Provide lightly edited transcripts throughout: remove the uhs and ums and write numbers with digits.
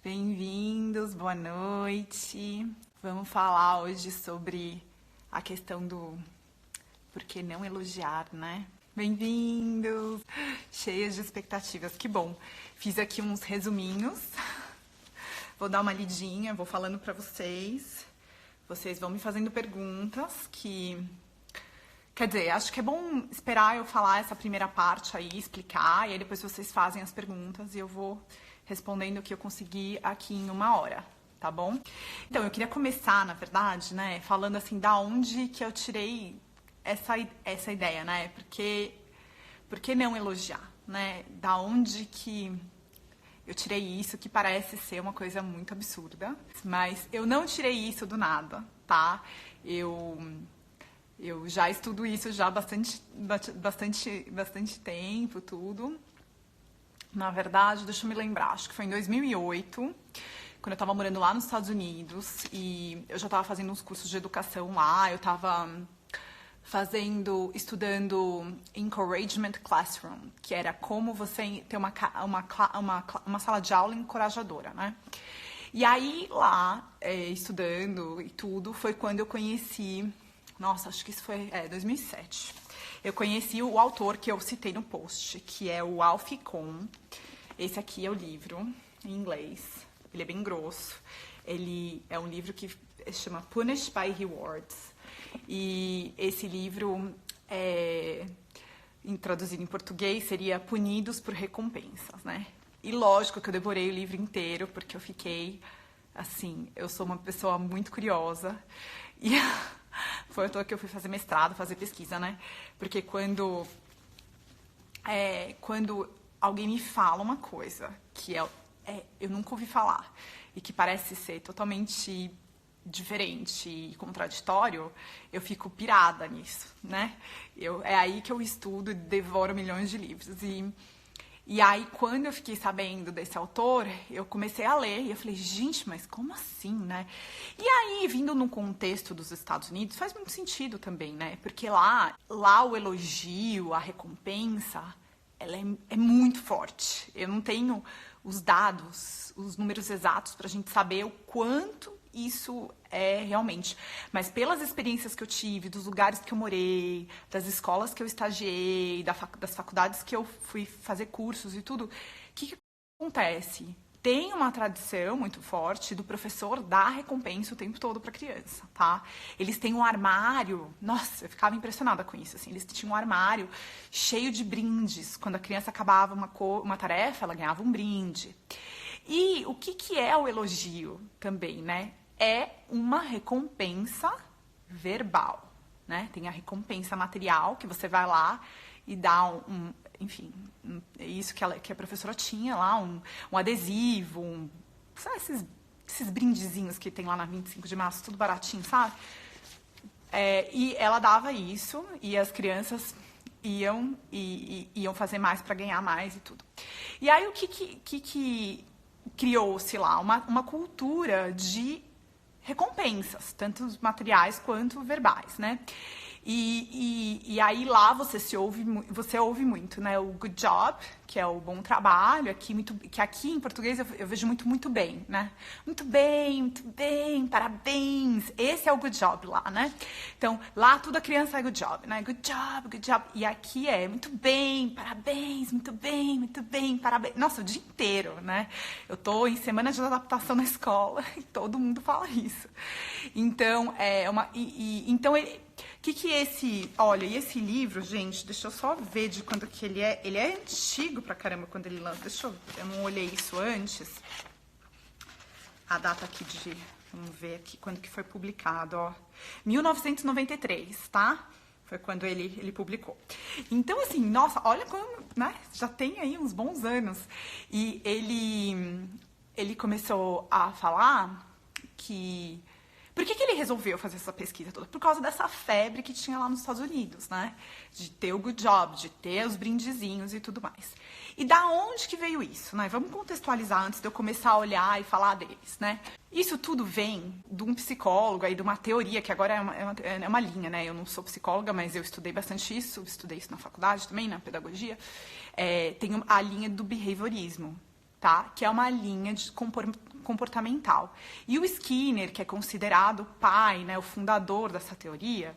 Bem-vindos, boa noite. Vamos falar hoje sobre a questão do por que não elogiar, né? Bem-vindos! Cheias de expectativas, que bom. Fiz aqui uns resuminhos. Vou dar uma lidinha, vou falando pra vocês. Vocês vão me fazendo perguntas que... Quer dizer, acho que é bom esperar eu falar essa primeira parte aí, explicar, e aí depois vocês fazem as perguntas e eu vou respondendo o que eu consegui aqui em 1 hora, tá bom? Então, eu queria começar, na verdade, né, falando assim, da onde que eu tirei essa ideia, né? Por que não elogiar, né? Da onde que eu tirei isso, que parece ser uma coisa muito absurda, mas eu não tirei isso do nada, tá? Eu já estudo isso já há bastante tempo, tudo. Na verdade, deixa eu me lembrar, acho que foi em 2008, quando eu estava morando lá nos Estados Unidos, e eu já estava fazendo uns cursos de educação lá, eu estava estudando Encouragement Classroom, que era como você ter uma sala de aula encorajadora, né? E aí, lá, estudando e tudo, foi quando eu conheci... Nossa, acho que isso foi 2007. Eu conheci o autor que eu citei no post, que é o Alf Kohn. Esse aqui é o livro, em inglês. Ele é bem grosso. Ele é um livro que se chama Punished by Rewards. E esse livro, traduzido em português, seria Punidos por Recompensas, né? E lógico que eu devorei o livro inteiro, porque eu fiquei, assim, eu sou uma pessoa muito curiosa. E... Foi à toa que eu fui fazer mestrado, fazer pesquisa, né? Porque quando alguém me fala uma coisa que eu nunca ouvi falar e que parece ser totalmente diferente e contraditório, eu fico pirada nisso, né? É aí que eu estudo e devoro milhões de livros. E aí, quando eu fiquei sabendo desse autor, eu comecei a ler e eu falei, gente, mas como assim, né? E aí, vindo no contexto dos Estados Unidos, faz muito sentido também, né? Porque lá o elogio, a recompensa, ela é muito forte. Eu não tenho os dados, os números exatos pra gente saber o quanto isso é realmente. Mas pelas experiências que eu tive, dos lugares que eu morei, das escolas que eu estagiei, das faculdades que eu fui fazer cursos e tudo, o que acontece? Tem uma tradição muito forte do professor dar recompensa o tempo todo para a criança, tá? Eles têm um armário, nossa, eu ficava impressionada com isso, assim, eles tinham um armário cheio de brindes. Quando a criança acabava uma tarefa, ela ganhava um brinde. E o que é o elogio também, né? É uma recompensa verbal, né? Tem a recompensa material, que você vai lá e dá enfim, é isso que a professora tinha lá, um adesivo, sabe, esses brindezinhos que tem lá na 25 de março, tudo baratinho, sabe? E ela dava isso, e as crianças iam fazer mais para ganhar mais e tudo. E aí, o que criou-se lá? Uma cultura de recompensas, tanto materiais quanto verbais, né? E aí lá você ouve muito, né? O good job, que é o bom trabalho, que aqui em português eu vejo muito bem, né? Muito bem, parabéns. Esse é o good job lá, né? Então, lá tudo a criança é good job, né? Good job. E aqui é muito bem, parabéns, muito bem, parabéns. Nossa, o dia inteiro, né? Eu tô em semana de adaptação na escola e todo mundo fala isso. Então, então olha, e esse livro, gente, deixa eu só ver de quando que ele é. Ele é antigo pra caramba quando ele lança. Eu não olhei isso antes. A data aqui vamos ver aqui quando que foi publicado, ó. 1993, tá? Foi quando ele publicou. Então, assim, nossa, olha como, né? Já tem aí uns bons anos. E ele começou a falar que... Por que ele resolveu fazer essa pesquisa toda? Por causa dessa febre que tinha lá nos Estados Unidos, né? De ter o good job, de ter os brindezinhos e tudo mais. E da onde que veio isso, né? Vamos contextualizar antes de eu começar a olhar e falar deles, né? Isso tudo vem de um psicólogo aí, de uma teoria, que agora é uma linha, né? Eu não sou psicóloga, mas eu estudei bastante isso, estudei isso na faculdade também, na pedagogia. Tem a linha do behaviorismo, tá? Que é uma linha de comportamental. E o Skinner, que é considerado o pai, né, o fundador dessa teoria,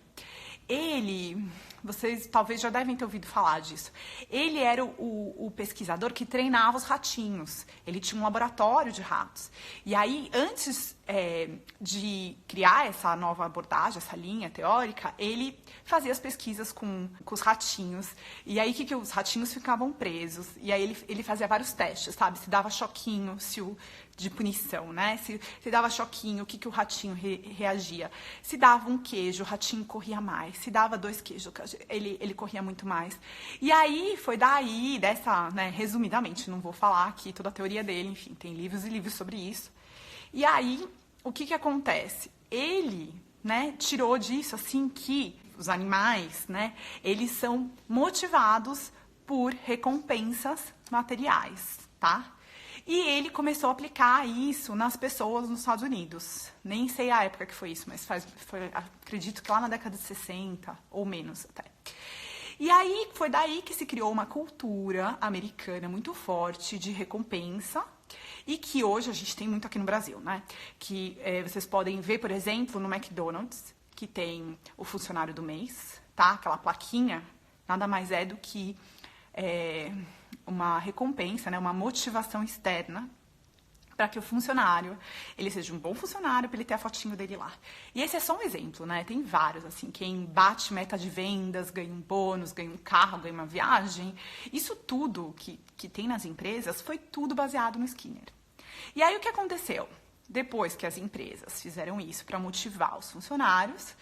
vocês talvez já devem ter ouvido falar disso. Ele era o pesquisador que treinava os ratinhos. Ele tinha um laboratório de ratos. E aí, antes de criar essa nova abordagem, essa linha teórica, ele fazia as pesquisas com os ratinhos. E aí, que os ratinhos ficavam presos. E aí, ele fazia vários testes, sabe? Se dava choquinho, de punição, né? Se dava choquinho, o que o ratinho reagia. Se dava um queijo, o ratinho corria mais. Se dava 2 queijos, ele corria muito mais. E aí, foi daí, né, resumidamente, não vou falar aqui toda a teoria dele, enfim, tem livros e livros sobre isso. E aí, o que acontece? Ele, né, tirou disso, assim, que os animais, né, eles são motivados por recompensas materiais, tá? E ele começou a aplicar isso nas pessoas nos Estados Unidos. Nem sei a época que foi isso, mas acredito que lá na década de 60, ou menos até. E aí, foi daí que se criou uma cultura americana muito forte de recompensa, e que hoje a gente tem muito aqui no Brasil, né? Que vocês podem ver, por exemplo, no McDonald's, que tem o funcionário do mês, tá? Aquela plaquinha, nada mais é do que uma recompensa, né? Uma motivação externa para que o funcionário, ele seja um bom funcionário, para ele ter a fotinho dele lá. E esse é só um exemplo, né? Tem vários, assim, quem bate meta de vendas, ganha um bônus, ganha um carro, ganha uma viagem. Isso tudo que tem nas empresas foi tudo baseado no Skinner. E aí, o que aconteceu? Depois que as empresas fizeram isso para motivar os funcionários,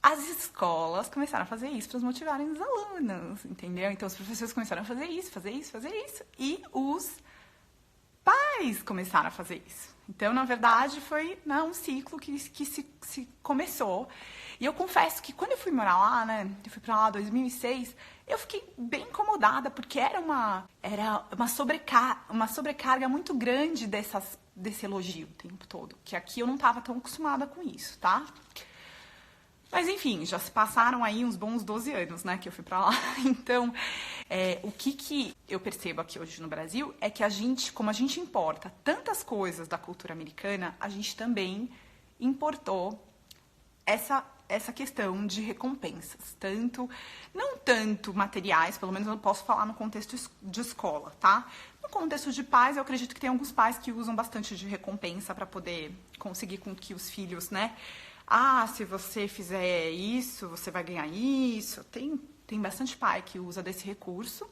as escolas começaram a fazer isso para motivarem os alunos, entendeu? Então, os professores começaram a fazer isso, e os pais começaram a fazer isso. Então, na verdade, foi um ciclo que se começou. E eu confesso que quando eu fui morar lá, né, eu fui para lá em 2006, eu fiquei bem incomodada, porque era uma sobrecarga muito grande desse elogio o tempo todo, que aqui eu não estava tão acostumada com isso, tá? Mas, enfim, já se passaram aí uns bons 12 anos, né, que eu fui pra lá. Então, o que eu percebo aqui hoje no Brasil é que como a gente importa tantas coisas da cultura americana, a gente também importou essa questão de recompensas. Não tanto materiais, pelo menos eu posso falar no contexto de escola, tá? No contexto de pais, eu acredito que tem alguns pais que usam bastante de recompensa para poder conseguir com que os filhos, né? Se você fizer isso, você vai ganhar isso. Tem bastante pai que usa desse recurso.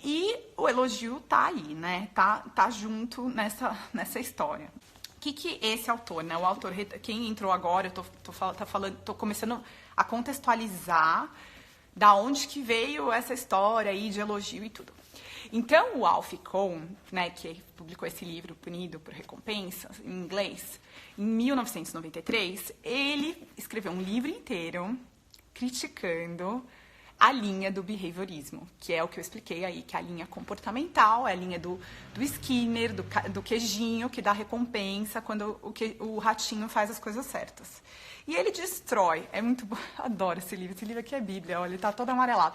E o elogio tá aí, né? Tá junto nessa história. O que esse autor, né? O autor, quem entrou agora, eu tô começando a contextualizar da onde que veio essa história aí de elogio e tudo. Então, o Alf Cohn, né, que publicou esse livro, Punido por Recompensas, em inglês, em 1993, ele escreveu um livro inteiro criticando a linha do behaviorismo, que é o que eu expliquei aí, que é a linha comportamental, é a linha do Skinner, do queijinho, que dá recompensa quando o ratinho faz as coisas certas. E ele destrói, é muito bom, adoro esse livro aqui é Bíblia, olha, ele está todo amarelado.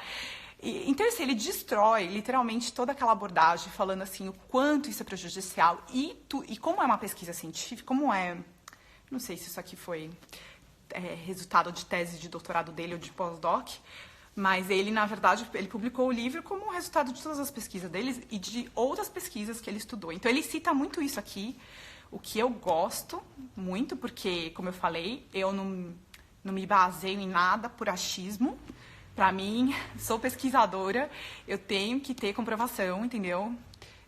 Então, assim, ele destrói, literalmente, toda aquela abordagem, falando assim, o quanto isso é prejudicial. E como é uma pesquisa científica, não sei se isso aqui foi resultado de tese de doutorado dele ou de pós-doc, mas ele, na verdade, ele publicou o livro como resultado de todas as pesquisas deles e de outras pesquisas que ele estudou. Então, ele cita muito isso aqui, o que eu gosto muito, porque, como eu falei, eu não me baseio em nada por achismo. Para mim, sou pesquisadora, eu tenho que ter comprovação, entendeu?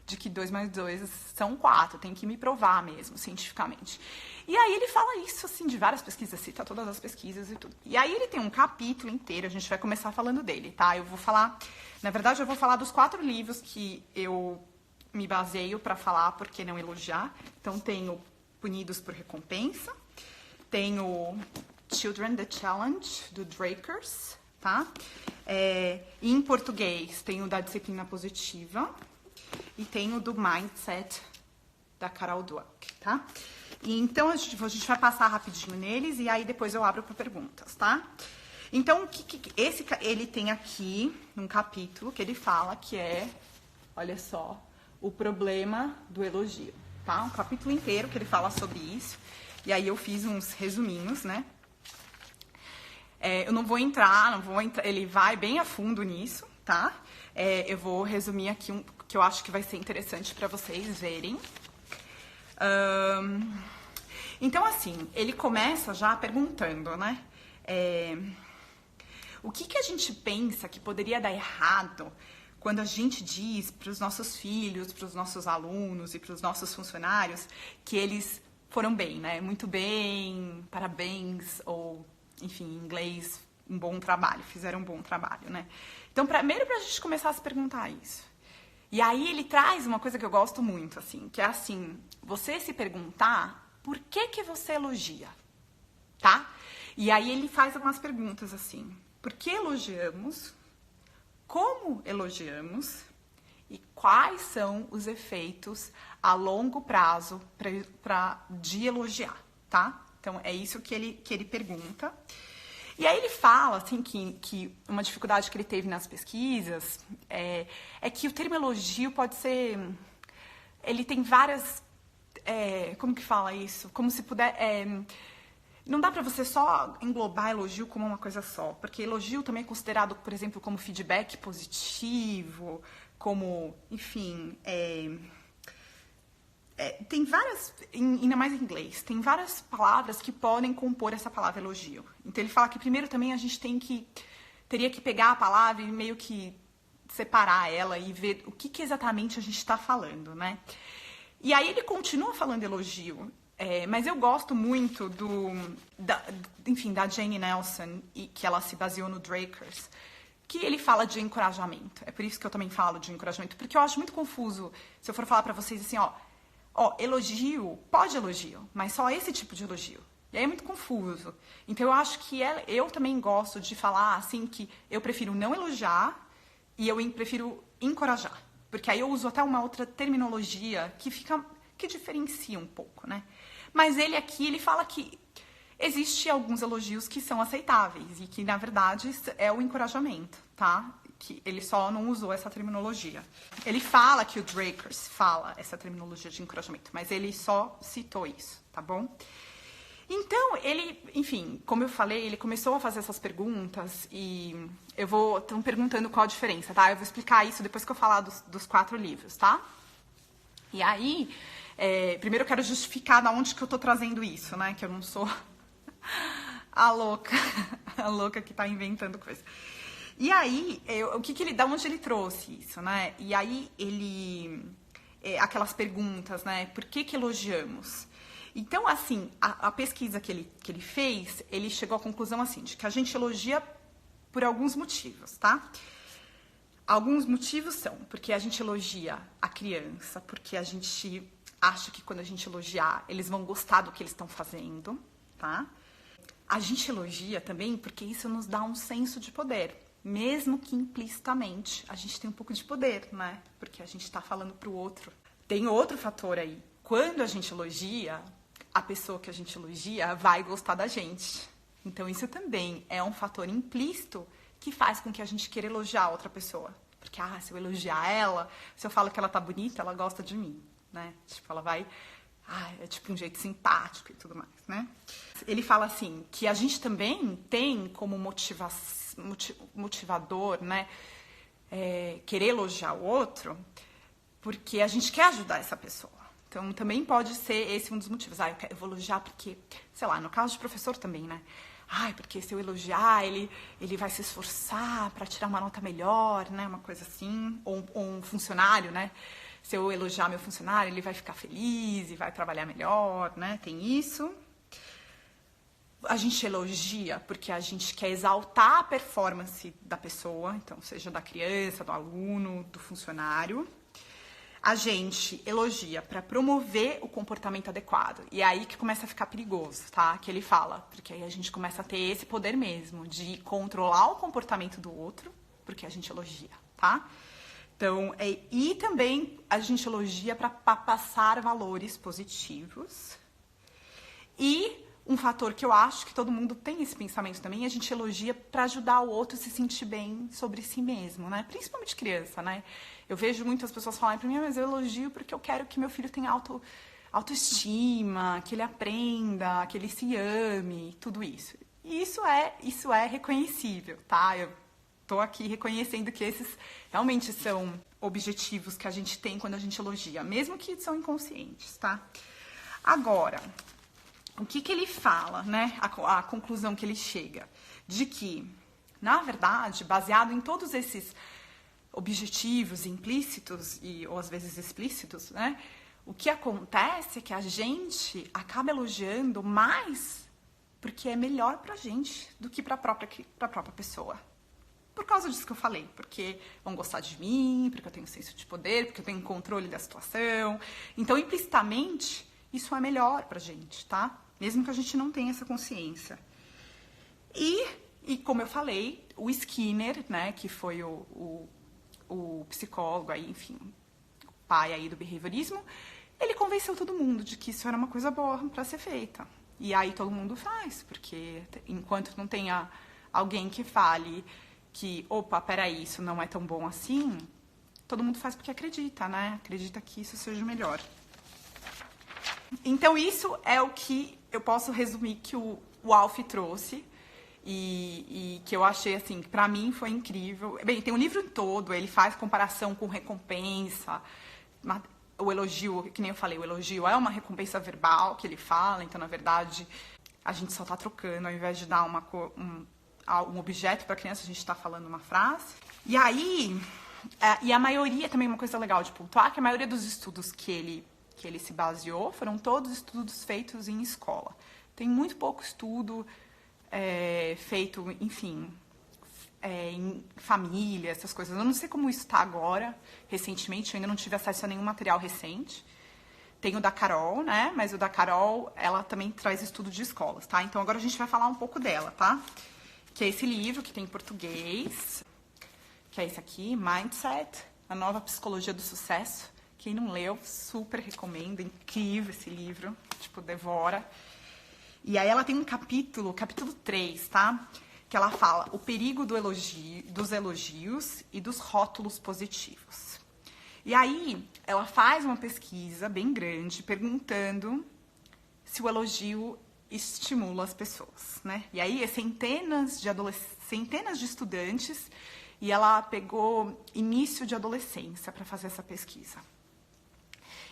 De que 2 mais 2 são 4, tem que me provar mesmo, cientificamente. E aí ele fala isso, assim, de várias pesquisas, cita todas as pesquisas e tudo. E aí ele tem um capítulo inteiro, a gente vai começar falando dele, tá? Na verdade, eu vou falar dos 4 livros que eu me baseio para falar, por que não elogiar. Então, tem o Punidos por Recompensa, tem o Children the Challenge, do Drakers, tá? Em português, tem o da Disciplina Positiva e tem o do Mindset, da Carol Dweck, tá? E então, a gente vai passar rapidinho neles e aí depois eu abro para perguntas, tá? Então, ele tem aqui um capítulo que ele fala que olha só, o problema do elogio, tá? Um capítulo inteiro que ele fala sobre isso. E aí eu fiz uns resuminhos, né? Eu não vou entrar, ele vai bem a fundo nisso, tá? Eu vou resumir aqui um que eu acho que vai ser interessante para vocês verem. Então, assim, ele começa já perguntando, né? O que a gente pensa que poderia dar errado quando a gente diz para os nossos filhos, para os nossos alunos e para os nossos funcionários que eles foram bem, né? Muito bem, parabéns, ou, enfim, em inglês, um bom trabalho, fizeram um bom trabalho, né? Então, primeiro pra gente começar a se perguntar isso. E aí ele traz uma coisa que eu gosto muito, assim, que é assim, você se perguntar por que você elogia, tá? E aí ele faz algumas perguntas assim, por que elogiamos, como elogiamos e quais são os efeitos a longo prazo de elogiar, tá? Então é isso que ele pergunta. E aí ele fala, assim, que uma dificuldade que ele teve nas pesquisas é que o termo elogio pode ser... Ele tem várias... como que fala isso? Como se puder... não dá pra você só englobar elogio como uma coisa só. Porque elogio também é considerado, por exemplo, como feedback positivo, como, enfim... tem várias, ainda mais em inglês, tem várias palavras que podem compor essa palavra elogio. Então ele fala que primeiro também a gente teria que pegar a palavra e meio que separar ela e ver o que exatamente a gente está falando, né? E aí ele continua falando elogio, mas eu gosto muito da Jane Nelson, e que ela se baseou no Drakers, que ele fala de encorajamento. É por isso que eu também falo de encorajamento, porque eu acho muito confuso se eu for falar pra vocês assim, elogio, pode elogio, mas só esse tipo de elogio. E aí é muito confuso. Então eu acho que eu também gosto de falar assim que eu prefiro não elogiar e eu prefiro encorajar. Porque aí eu uso até uma outra terminologia que diferencia um pouco, né? Mas ele fala que existe alguns elogios que são aceitáveis e que, na verdade, é o encorajamento, tá? Que ele só não usou essa terminologia. Ele fala que o Drakers fala essa terminologia de encorajamento, mas ele só citou isso, tá bom? Então, ele, enfim, como eu falei, ele começou a fazer essas perguntas e estão perguntando qual a diferença, tá? Eu vou explicar isso depois que eu falar dos 4 livros, tá? E aí, primeiro eu quero justificar de onde que eu tô trazendo isso, né? Que eu não sou a louca que tá inventando coisa. E aí, da onde ele trouxe isso, né? E aí, aquelas perguntas, né? Por que elogiamos? Então, assim, a pesquisa que ele fez, ele chegou à conclusão, assim, de que a gente elogia por alguns motivos, tá? Alguns motivos são porque a gente elogia a criança, porque a gente acha que quando a gente elogiar, eles vão gostar do que eles estão fazendo, tá? A gente elogia também porque isso nos dá um senso de poder. Mesmo que implicitamente a gente tem um pouco de poder, né? Porque a gente está falando para o outro. Tem outro fator aí. Quando a gente elogia, a pessoa que a gente elogia vai gostar da gente. Então isso também é um fator implícito que faz com que a gente queira elogiar a outra pessoa. Porque, se eu elogiar ela, se eu falo que ela tá bonita, ela gosta de mim, né? Tipo, ela vai... é tipo um jeito simpático e tudo mais, né? Ele fala assim, que a gente também tem como motivador, né? Querer elogiar o outro, porque a gente quer ajudar essa pessoa. Então, também pode ser esse um dos motivos. Eu vou elogiar porque, sei lá, no caso de professor também, né? Porque se eu elogiar, ele vai se esforçar para tirar uma nota melhor, né? Uma coisa assim. Ou um funcionário, né? Se eu elogiar meu funcionário, ele vai ficar feliz e vai trabalhar melhor, né? Tem isso. A gente elogia porque a gente quer exaltar a performance da pessoa, então, seja da criança, do aluno, do funcionário. A gente elogia para promover o comportamento adequado. E é aí que começa a ficar perigoso, tá? Que ele fala, porque aí a gente começa a ter esse poder mesmo de controlar o comportamento do outro, porque a gente elogia, tá? Então, e também a gente elogia para passar valores positivos. E um fator que eu acho que todo mundo tem esse pensamento também, a gente elogia para ajudar o outro a se sentir bem sobre si mesmo, né? Principalmente criança, né? Eu vejo muitas pessoas falarem pra mim, mas eu elogio porque eu quero que meu filho tenha autoestima, que ele aprenda, que ele se ame, tudo isso. E isso é reconhecível, tá? Eu tô aqui reconhecendo que esses realmente são objetivos que a gente tem quando a gente elogia, mesmo que são inconscientes, tá? Agora, o que ele fala, né? A conclusão que ele chega, de que, na verdade, baseado em todos esses objetivos implícitos ou às vezes explícitos, né? O que acontece é que a gente acaba elogiando mais porque é melhor pra gente do que pra própria pessoa. Por causa disso que eu falei, porque vão gostar de mim, porque eu tenho senso de poder, porque eu tenho controle da situação. Então, implicitamente, isso é melhor pra gente, tá? Mesmo que a gente não tenha essa consciência. E como eu falei, o Skinner, né, que foi o psicólogo aí, enfim, o pai aí do behaviorismo, ele convenceu todo mundo de que isso era uma coisa boa pra ser feita. E aí todo mundo faz, porque enquanto não tenha alguém que fale que, opa, peraí, isso não é tão bom assim, todo mundo faz porque acredita, né? Acredita que isso seja melhor. Então isso é o que eu posso resumir que o Alf trouxe e que eu achei, assim, pra mim foi incrível. Bem, tem um livro todo, ele faz comparação com recompensa, o elogio, que nem eu falei, o elogio é uma recompensa verbal que ele fala, então, na verdade, a gente só tá trocando, ao invés de dar um objeto para a criança, a gente está falando uma frase. E aí, e a maioria, também uma coisa legal de pontuar, que a maioria dos estudos que ele se baseou foram todos estudos feitos em escola. Tem muito pouco estudo feito, enfim, em família, essas coisas. Eu não sei como isso está agora, recentemente, eu ainda não tive acesso a nenhum material recente. Tem o da Carol, né? Mas o da Carol, ela também traz estudo de escolas, tá? Então agora a gente vai falar um pouco dela, tá? Que é esse livro que tem em português, que é esse aqui, Mindset, a nova psicologia do sucesso. Quem não leu, super recomendo, incrível esse livro, tipo, devora. E aí ela tem um capítulo 3, tá? Que ela fala o perigo dos elogios e dos rótulos positivos. E aí ela faz uma pesquisa bem grande, perguntando se o elogio estimula as pessoas, né? E aí centenas de estudantes e ela pegou início de adolescência para fazer essa pesquisa.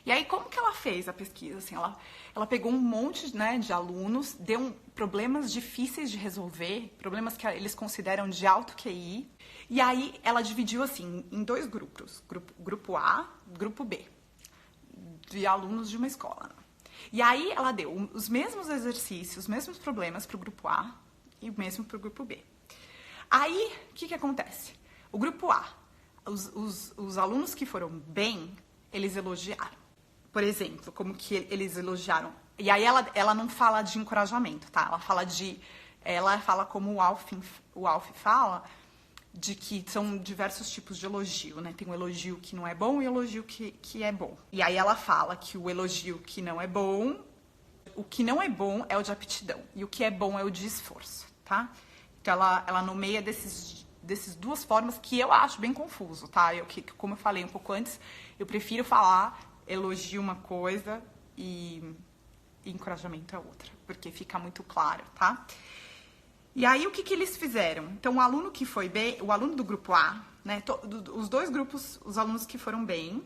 E aí como que ela fez a pesquisa? Assim, ela pegou um monte, né, de alunos, deu problemas difíceis de resolver, problemas que eles consideram de alto QI, e aí ela dividiu assim em 2 grupos, grupo A, grupo B, de alunos de uma escola. E aí ela deu os mesmos exercícios, os mesmos problemas para o grupo A e o mesmo para o grupo B. Aí, o que acontece? O grupo A, os alunos que foram bem, eles elogiaram. Por exemplo, como que eles elogiaram. E aí ela não fala de encorajamento, tá? Ela fala como o Alf fala, de que são diversos tipos de elogio, né? Tem um elogio que não é bom e um elogio que é bom. E aí ela fala que o elogio que não é bom, o que não é bom é o de aptidão. E o que é bom é o de esforço, tá? Então ela nomeia dessas 2 formas que eu acho bem confuso, tá? Como eu falei um pouco antes, eu prefiro falar elogio uma coisa e encorajamento é outra, porque fica muito claro, tá? E aí, o que eles fizeram? Então, o aluno que foi bem, o aluno do grupo A, né, os 2 grupos, os alunos que foram bem,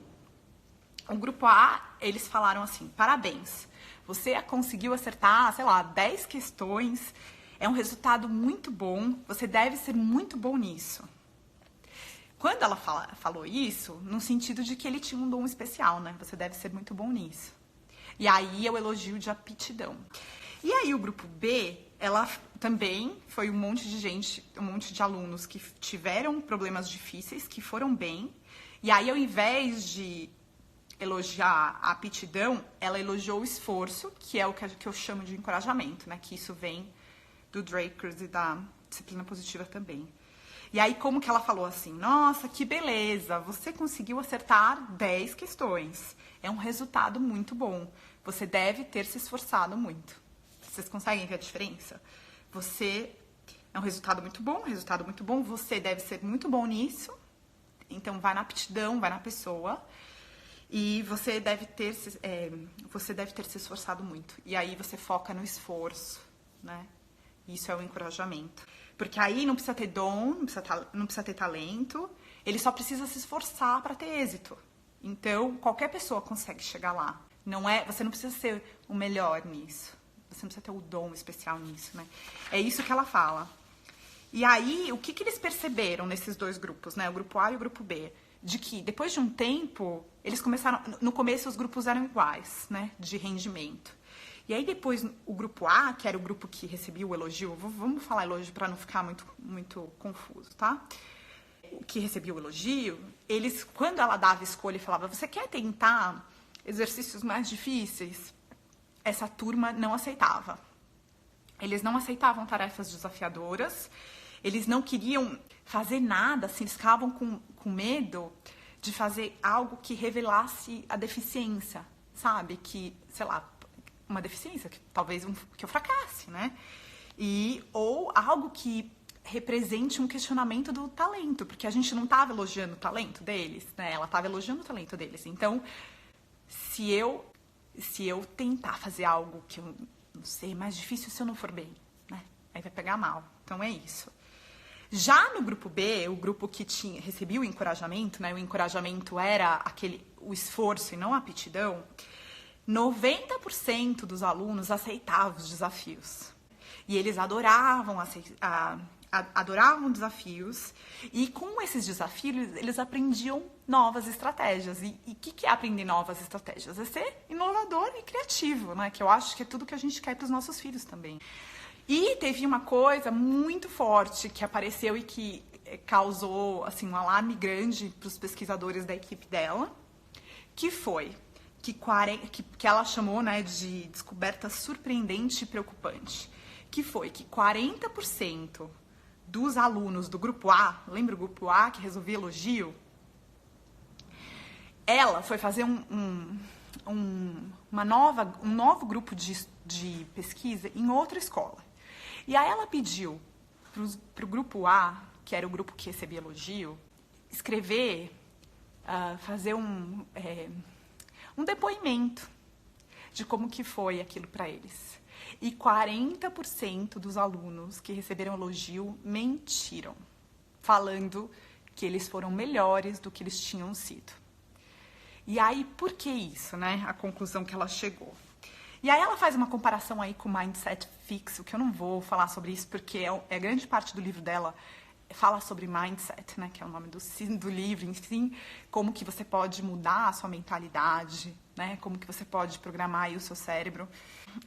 o grupo A, eles falaram assim, parabéns, você conseguiu acertar, sei lá, 10 questões, é um resultado muito bom, você deve ser muito bom nisso. Quando ela falou isso, no sentido de que ele tinha um dom especial, né? Você deve ser muito bom nisso. E aí é o elogio de aptidão. E aí o grupo B, ela também foi um monte de gente, um monte de alunos que tiveram problemas difíceis, que foram bem. E aí, ao invés de elogiar a aptidão, ela elogiou o esforço, que é o que eu chamo de encorajamento, né? Que isso vem do Drakers e da disciplina positiva também. E aí, como que ela falou assim? Nossa, que beleza, você conseguiu acertar 10 questões. É um resultado muito bom. Você deve ter se esforçado muito. Vocês conseguem ver a diferença? É um resultado muito bom, você deve ser muito bom nisso. Então, vai na aptidão, vai na pessoa. E você deve ter se esforçado muito. E aí você foca no esforço, né? Isso é o encorajamento. Porque aí não precisa ter dom, não precisa ter talento. Ele só precisa se esforçar para ter êxito. Então, qualquer pessoa consegue chegar lá. Você não precisa ser o melhor nisso. Você não precisa ter o dom especial nisso, né? É isso que ela fala. E aí, o que eles perceberam nesses dois grupos, né? O grupo A e o grupo B? De que, depois de um tempo, eles começaram... No começo, os grupos eram iguais, né? De rendimento. E aí, depois, o grupo A, que era o grupo que recebia o elogio... Vamos falar elogio para não ficar muito confuso, tá? O que recebia o elogio, eles, quando ela dava escolha e falava, você quer tentar exercícios mais difíceis? Essa turma não aceitava. Eles não aceitavam tarefas desafiadoras, eles não queriam fazer nada, assim, eles ficavam com medo de fazer algo que revelasse a deficiência, sabe? Que, sei lá, uma deficiência, que talvez que eu fracasse, né? Ou algo que represente um questionamento do talento, porque a gente não estava elogiando o talento deles, né? Ela estava elogiando o talento deles. Então, se eu tentar fazer algo que eu não sei, é mais difícil se eu não for bem, né? Aí vai pegar mal. Então, é isso. Já no grupo B, o grupo que recebia o encorajamento, né? O encorajamento era o esforço e não a aptidão. 90% dos alunos aceitavam os desafios. E eles adoravam desafios. E com esses desafios, eles aprendiam novas estratégias. E o que é aprender novas estratégias? É ser inovador e criativo, né? Que eu acho que é tudo que a gente quer para os nossos filhos também. E teve uma coisa muito forte que apareceu e que causou assim, um alarme grande para os pesquisadores da equipe dela, que foi que ela chamou, né, de descoberta surpreendente e preocupante, que foi que 40% dos alunos do grupo A, lembra o grupo A que resolvia elogio? Ela foi fazer um novo grupo de pesquisa em outra escola. E aí ela pediu para o grupo A, que era o grupo que recebia elogio, escrever, fazer um depoimento de como que foi aquilo para eles. E 40% dos alunos que receberam elogio mentiram, falando que eles foram melhores do que eles tinham sido. E aí, por que isso, né? A conclusão que ela chegou. E aí ela faz uma comparação aí com o mindset fixo, que eu não vou falar sobre isso, porque grande parte do livro dela fala sobre mindset, né? Que é o nome do livro, enfim, como que você pode mudar a sua mentalidade, né? Como que você pode programar aí o seu cérebro.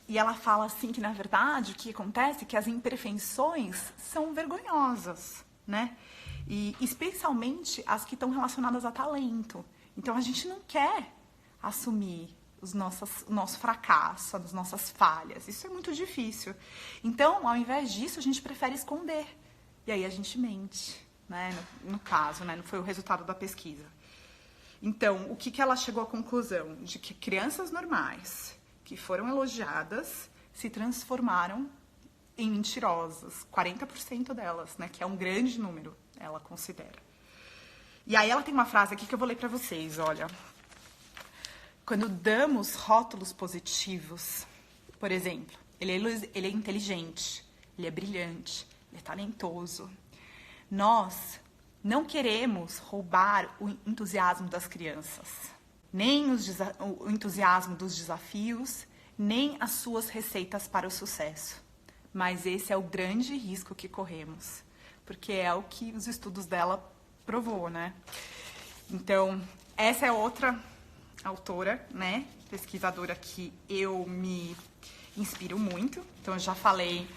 E ela fala assim que, na verdade, o que acontece é que as imperfeições são vergonhosas, né? E especialmente as que estão relacionadas a talento. Então, a gente não quer assumir o nosso fracasso, as nossas falhas. Isso é muito difícil. Então, ao invés disso, a gente prefere esconder. E aí a gente mente, né? No caso, né? Não foi o resultado da pesquisa. Então, o que ela chegou à conclusão? De que crianças normais que foram elogiadas se transformaram em mentirosas. 40% delas, né? Que é um grande número, ela considera. E aí ela tem uma frase aqui que eu vou ler para vocês, olha. Quando damos rótulos positivos, por exemplo, ele é inteligente, ele é brilhante, ele é talentoso. Nós não queremos roubar o entusiasmo das crianças, nem o entusiasmo dos desafios, nem as suas receitas para o sucesso. Mas esse é o grande risco que corremos, porque é o que os estudos dela provou, né? Então, essa é outra autora, né, pesquisadora que eu me inspiro muito. Então, eu já falei,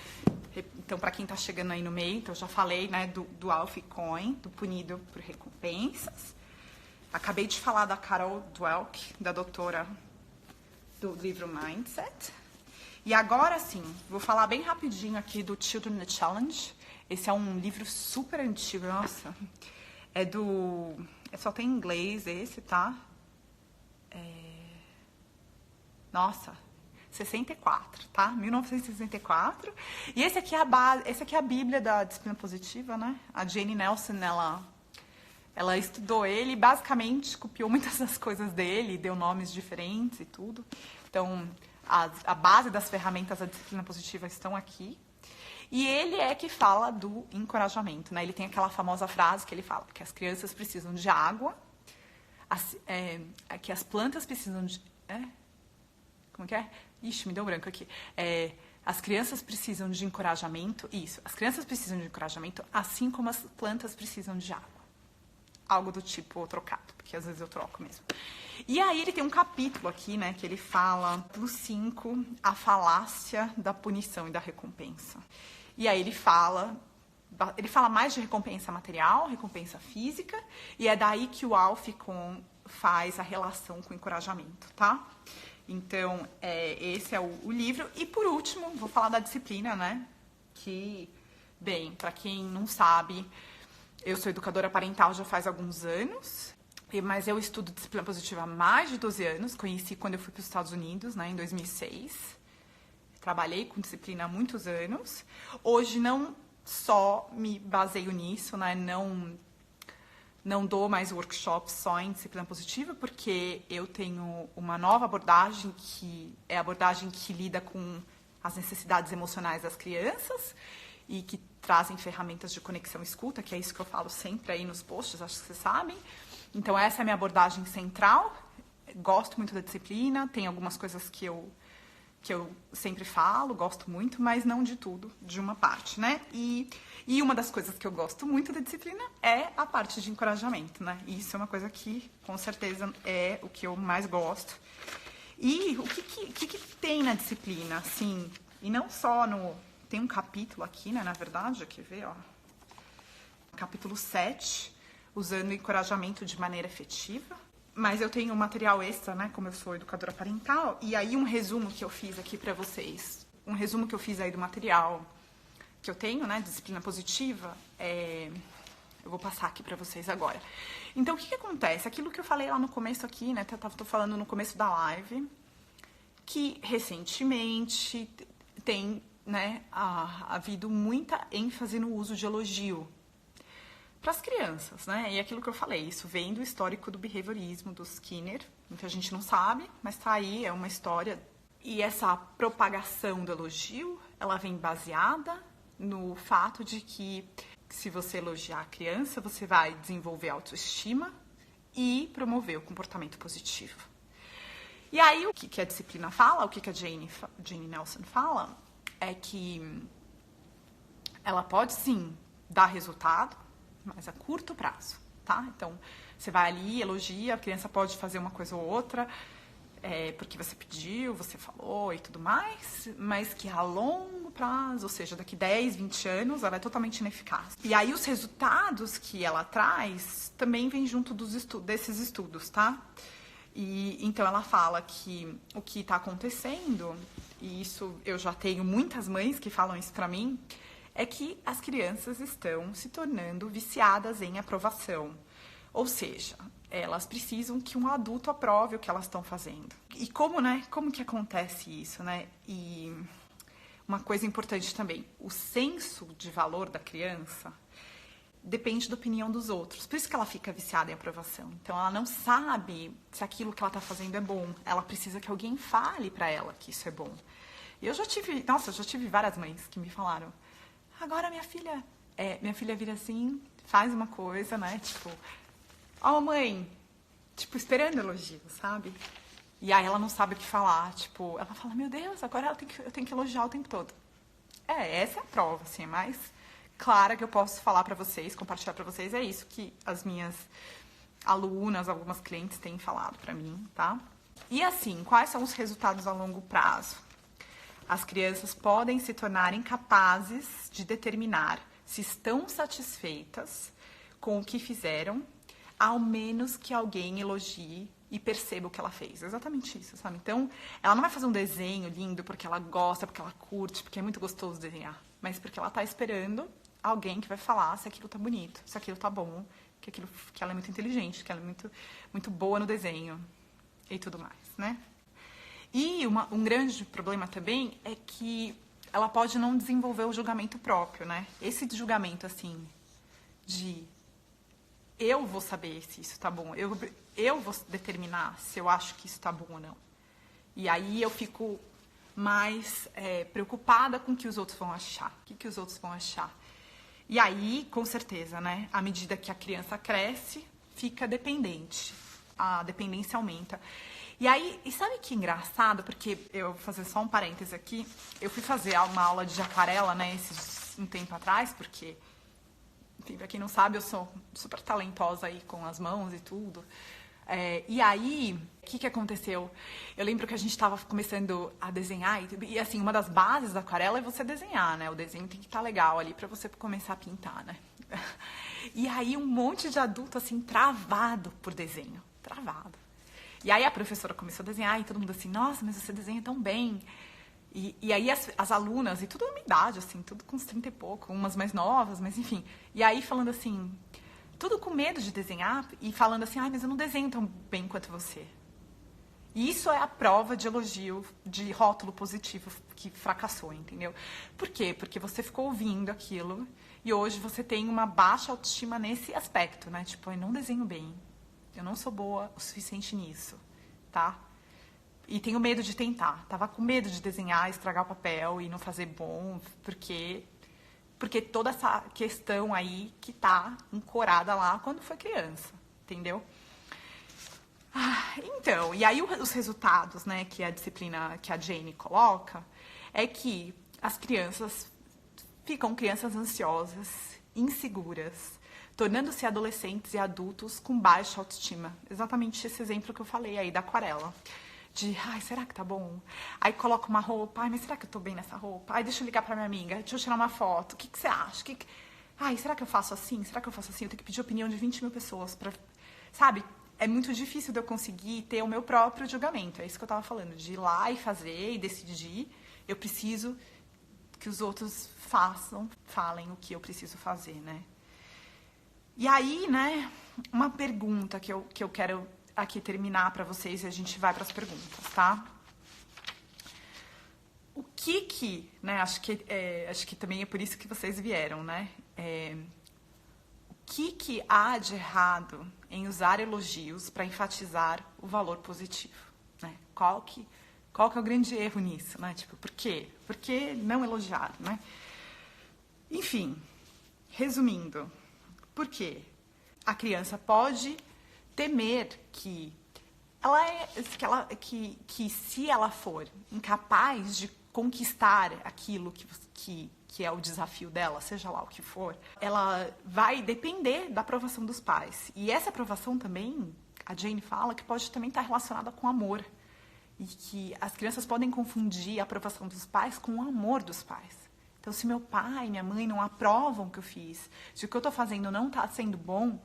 então, para quem está chegando aí no meio, então, eu já falei, né, do Alfie Kohn, do Punido por Recompensas. Acabei de falar da Carol Dweck, da doutora do livro Mindset. E agora, sim, vou falar bem rapidinho aqui do Children the Challenge. Esse é um livro super antigo, nossa. Só tem em inglês esse, tá? Nossa, 64, tá? 1964. E esse aqui é a bíblia da disciplina positiva, né? A Jane Nelson, Ela estudou ele e basicamente copiou muitas das coisas dele, deu nomes diferentes e tudo. Então, a base das ferramentas da disciplina positiva estão aqui. E ele é que fala do encorajamento, né? Ele tem aquela famosa frase que ele fala que as crianças precisam de água, que as plantas precisam de... Como que é? Ixi, me deu um branco aqui. As crianças precisam de encorajamento, isso. As crianças precisam de encorajamento, assim como as plantas precisam de água. Algo do tipo trocado, porque às vezes eu troco mesmo. E aí ele tem um capítulo aqui, né, que ele fala, no 5, a falácia da punição e da recompensa. E aí ele fala mais de recompensa material, recompensa física, e é daí que o Alficon faz a relação com o encorajamento, tá? Então, esse é o livro. E por último, vou falar da disciplina, né? Que, bem, para quem não sabe, eu sou educadora parental já faz alguns anos, mas eu estudo disciplina positiva há mais de 12 anos. Conheci quando eu fui para os Estados Unidos, né, em 2006. Trabalhei com disciplina há muitos anos. Hoje não só me baseio nisso, né, não dou mais workshops só em disciplina positiva, porque eu tenho uma nova abordagem, que é a abordagem que lida com as necessidades emocionais das crianças e que trazem ferramentas de conexão e escuta, que é isso que eu falo sempre aí nos posts, acho que vocês sabem. Então, essa é a minha abordagem central. Gosto muito da disciplina, tem algumas coisas que eu sempre falo, gosto muito, mas não de tudo, de uma parte, né? E uma das coisas que eu gosto muito da disciplina é a parte de encorajamento, né? E isso é uma coisa que, com certeza, é o que eu mais gosto. E o que tem na disciplina, assim, e não só no... Tem um capítulo aqui, né, na verdade, quer ver, ó. Capítulo 7, usando encorajamento de maneira efetiva. Mas eu tenho um material extra, né, como eu sou educadora parental, e aí um resumo que eu fiz aqui pra vocês. Um resumo que eu fiz aí do material que eu tenho, né, disciplina positiva, eu vou passar aqui pra vocês agora. Então, o que acontece? Aquilo que eu falei lá no começo aqui, né, tô falando no começo da live, que recentemente tem, né, havido muita ênfase no uso de elogio para as crianças, né? E aquilo que eu falei, isso vem do histórico do behaviorismo, do Skinner, muita gente não sabe, mas tá aí, é uma história. E essa propagação do elogio, ela vem baseada no fato de que se você elogiar a criança, você vai desenvolver autoestima e promover o comportamento positivo. E aí, o que a disciplina fala, o que a Jane Nelson fala, é que ela pode, sim, dar resultado, mas a curto prazo, tá? Então, você vai ali, elogia, a criança pode fazer uma coisa ou outra, porque você pediu, você falou e tudo mais, mas que a longo prazo, ou seja, daqui 10, 20 anos, ela é totalmente ineficaz. E aí, os resultados que ela traz também vêm junto desses estudos, tá? E então, ela fala que o que está acontecendo, e isso eu já tenho muitas mães que falam isso pra mim, é que as crianças estão se tornando viciadas em aprovação. Ou seja, elas precisam que um adulto aprove o que elas estão fazendo. E como que acontece isso, né? E uma coisa importante também, o senso de valor da criança depende da opinião dos outros. Por isso que ela fica viciada em aprovação. Então, ela não sabe se aquilo que ela está fazendo é bom. Ela precisa que alguém fale para ela que isso é bom. E eu já tive várias mães que me falaram, agora minha filha vira assim, faz uma coisa, né, tipo, ó, mãe, tipo, esperando elogio, sabe? E aí ela não sabe o que falar, tipo, ela fala, meu Deus, agora eu tenho que elogiar o tempo todo. Essa é a prova, assim, é mais clara que eu posso falar pra vocês, compartilhar pra vocês, é isso que as minhas alunas, algumas clientes têm falado pra mim, tá? E assim, quais são os resultados a longo prazo? As crianças podem se tornar incapazes de determinar se estão satisfeitas com o que fizeram, ao menos que alguém elogie e perceba o que ela fez. Exatamente isso, sabe? Então, ela não vai fazer um desenho lindo porque ela gosta, porque ela curte, porque é muito gostoso desenhar, mas porque ela está esperando alguém que vai falar se aquilo tá bonito, se aquilo tá bom, que ela é muito inteligente, que ela é muito, muito boa no desenho e tudo mais, né? E um grande problema também é que ela pode não desenvolver o julgamento próprio, né? Esse julgamento, assim, de eu vou saber se isso tá bom. Eu vou determinar se eu acho que isso tá bom ou não. E aí eu fico mais preocupada com o que os outros vão achar. O que os outros vão achar. E aí, com certeza, né? À medida que a criança cresce, fica dependente. A dependência aumenta. E aí, e sabe que engraçado? Porque eu vou fazer só um parêntese aqui. Eu fui fazer uma aula de aquarela, né? Um tempo atrás, porque, enfim, pra quem não sabe, eu sou super talentosa aí com as mãos e tudo. E aí, o que aconteceu? Eu lembro que a gente estava começando a desenhar e, assim, uma das bases da aquarela é você desenhar, né? O desenho tem que estar legal ali para você começar a pintar, né? E aí, um monte de adulto, assim, travado por desenho. Travado. E aí, a professora começou a desenhar e todo mundo assim, nossa, mas você desenha tão bem. E aí, as alunas, e tudo na minha idade, assim, tudo com uns 30 e pouco, umas mais novas, mas enfim. E aí, falando assim... Tudo com medo de desenhar e falando assim, mas eu não desenho tão bem quanto você. E isso é a prova de elogio, de rótulo positivo que fracassou, entendeu? Por quê? Porque você ficou ouvindo aquilo e hoje você tem uma baixa autoestima nesse aspecto, né? Tipo, eu não desenho bem, eu não sou boa o suficiente nisso, tá? E tenho medo de tentar. Tava com medo de desenhar, estragar o papel e não fazer bom, porque toda essa questão aí que tá ancorada lá quando foi criança, entendeu? Então, e aí os resultados, né, que a disciplina que a Jane coloca, é que as crianças ficam crianças ansiosas, inseguras, tornando-se adolescentes e adultos com baixa autoestima. Exatamente esse exemplo que eu falei aí da aquarela. De, será que tá bom? Aí coloca uma roupa, mas será que eu tô bem nessa roupa? Deixa eu ligar pra minha amiga, deixa eu tirar uma foto, o que você acha? Será que eu faço assim? Será que eu faço assim? Eu tenho que pedir a opinião de 20 mil pessoas pra... Sabe? É muito difícil de eu conseguir ter o meu próprio julgamento. É isso que eu tava falando, de ir lá e fazer e decidir. Eu preciso que os outros falem o que eu preciso fazer, né? E aí, né, uma pergunta que eu quero... aqui terminar para vocês e a gente vai para as perguntas, tá? O que, né, acho que também é por isso que vocês vieram, né? O que há de errado em usar elogios para enfatizar o valor positivo, né? Qual que é o grande erro nisso, né? Tipo, por quê? Por que não elogiar, né? Enfim, resumindo, por quê? A criança pode temer que se ela for incapaz de conquistar aquilo que é o desafio dela, seja lá o que for, ela vai depender da aprovação dos pais. E essa aprovação também, a Jane fala, que pode também estar relacionada com amor. E que as crianças podem confundir a aprovação dos pais com o amor dos pais. Então, se meu pai e minha mãe não aprovam o que eu fiz, se o que eu estou fazendo não está sendo bom,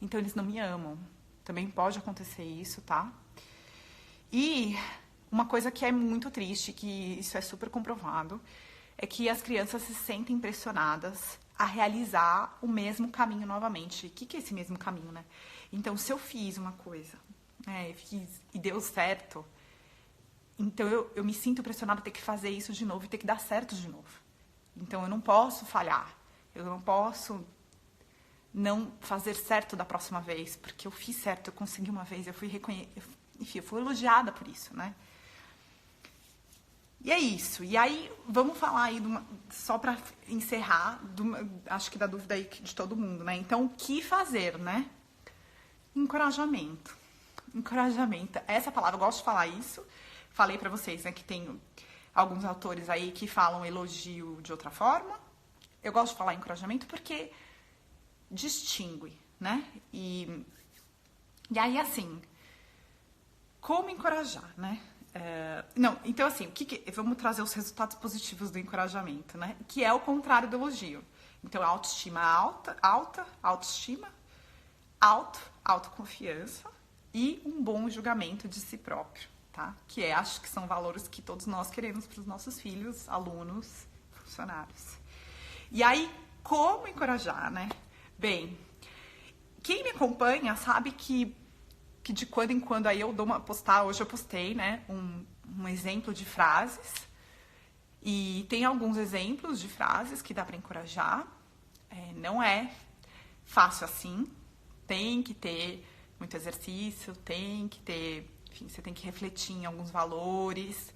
então eles não me amam. Também pode acontecer isso, tá? E uma coisa que é muito triste, que isso é super comprovado, é que as crianças se sentem pressionadas a realizar o mesmo caminho novamente. O que é esse mesmo caminho, né? Então, se eu fiz uma coisa, né, e deu certo, então eu me sinto pressionada a ter que fazer isso de novo e ter que dar certo de novo. Então, eu não posso falhar. Eu não posso não fazer certo da próxima vez, porque eu fiz certo, eu consegui uma vez, eu fui elogiada por isso, né? E é isso. E aí, vamos falar aí, só para encerrar, acho que da dúvida aí de todo mundo, né? Então, o que fazer, né? Encorajamento. Encorajamento. Essa palavra, eu gosto de falar isso. Falei para vocês, né, que tem alguns autores aí que falam elogio de outra forma. Eu gosto de falar encorajamento porque distingue, né? E aí, assim, como encorajar, né? Então, assim, vamos trazer os resultados positivos do encorajamento, né? Que é o contrário do elogio. Então, autoestima alta, autoestima, autoconfiança e um bom julgamento de si próprio, tá? Acho que são valores que todos nós queremos para os nossos filhos, alunos, funcionários. E aí, como encorajar, né? Bem, quem me acompanha sabe que de quando em quando aí eu dou hoje eu postei, né, um exemplo de frases, e tem alguns exemplos de frases que dá para encorajar, não é fácil assim, tem que ter muito exercício, tem que ter, enfim, você tem que refletir em alguns valores,